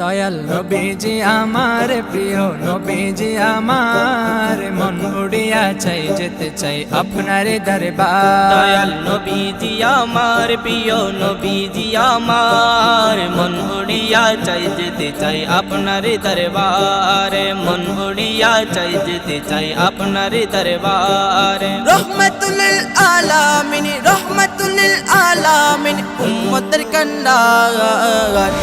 দয়াল নবীজি আমার প্রিয় নবীজি আমার, মন উড়িয়া চাই যেতে চাই আপনার দরবার। দয়াল নবীজি আমার প্রিয় নবীজি আমার, মন উড়িয়া চাই যেতে চাই আপনার দরবারে, মন উড়িয়া চাই যেতে চাই আপনার দরবারে। রহমাতুল আলামিন রহমাতুল আলামিন উম্মতের কন্ডার,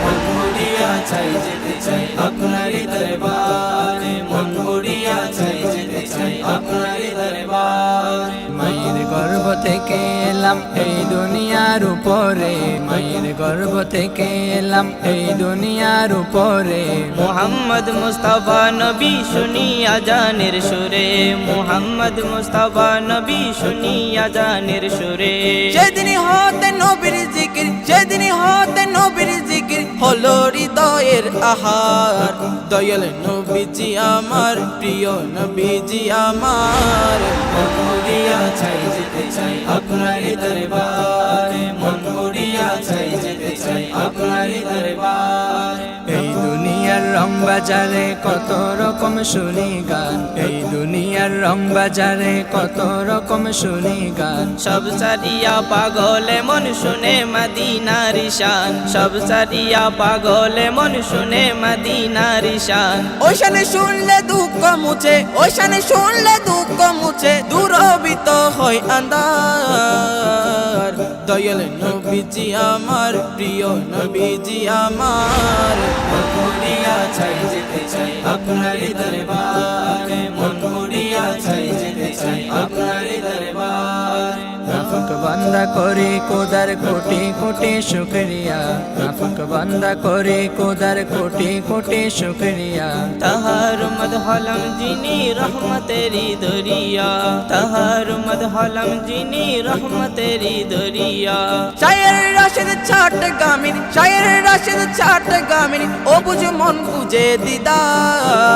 মন উড়িয়া চাই যেতে চাই আপনার দরবারে, মন উড়িয়া চাই যেতে চাই আপনার দরবারে। মায়ের গর্ভ থেকে এলাম এই দুনিয়ার উপরে, মায়ের গর্ভ থেকে এলাম এই দুনিয়ার উপরে। মুহাম্মদ মুস্তাফা নবী শুনিয়া জানের সুরে, মুহাম্মদ মুস্তাফা নবী শুনিয়া জানের সুরে। যেদিন হতে নবীর জিকির, যেদিন হতে নবীর জিকির হলো হৃদয়ের আহার। দয়াল নবীজি আমার প্রিয় নবীজি আমার, মন উড়িয়া চাই যেতে চাই আপনার দরবারে, মন উড়িয়া চাই যেতে চাই আপনার দরবারে। এই দুনিয়ার রং বাজারে কত রকম শুনি গান, এই দুনিয়ার রং বাজারে কত রকম শুনি গান। সব সারিয়া পাগলে মন শুনে মদিনার শান, সব সারিয়া পাগলে মন শুনে মদিনার শান। ওইখানে শুনলে দুঃখ মুছে, ওইখানে শুনলে দুঃখ মুছে, দূরবিত হয় আন্ধার। দয়াল নবীজি আমার প্রিয় নবীজি আমার, মন উড়িয়া চাই যেতে চাই আপনার দরবারে, মন উড়িয়া চাই যেতে চাই আপনার দরবারে। নাফক বান্দা করে কোদার কোটি কোটি শুকরিয়া, নাফক বান্দা করে কোদার কোটি কোটি শুকরিয়া। তাহার মদ হলম যিনি রহমতেরি দরিয়া, তাহার মদ হলম যিনি রহমতেরি দরিয়া। শায়ের রাশেদ ছাট গামিনী, শায়ের রাশেদ ছাট গামিনী, ও বুঝে মন বুঝে দিদার।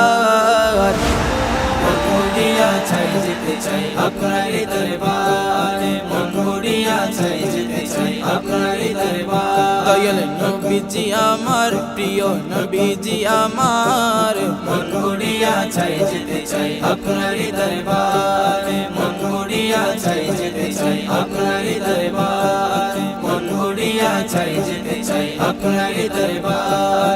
মন উড়িয়া চাই যেতে চাই আপনার দরবারে, মন উড়িয়া চাই যেতে চাই আপনার দরবারে। দয়াল নবীজি আমার প্রিয় নবীজি আমার, মন উড়িয়া চাই যেতে চাই আপনার দরবারে, মন উড়িয়া চাই যেতে চাই আপনার দরবারে, মন উড়িয়া চাই যেতে চাই আপনার দরবারে।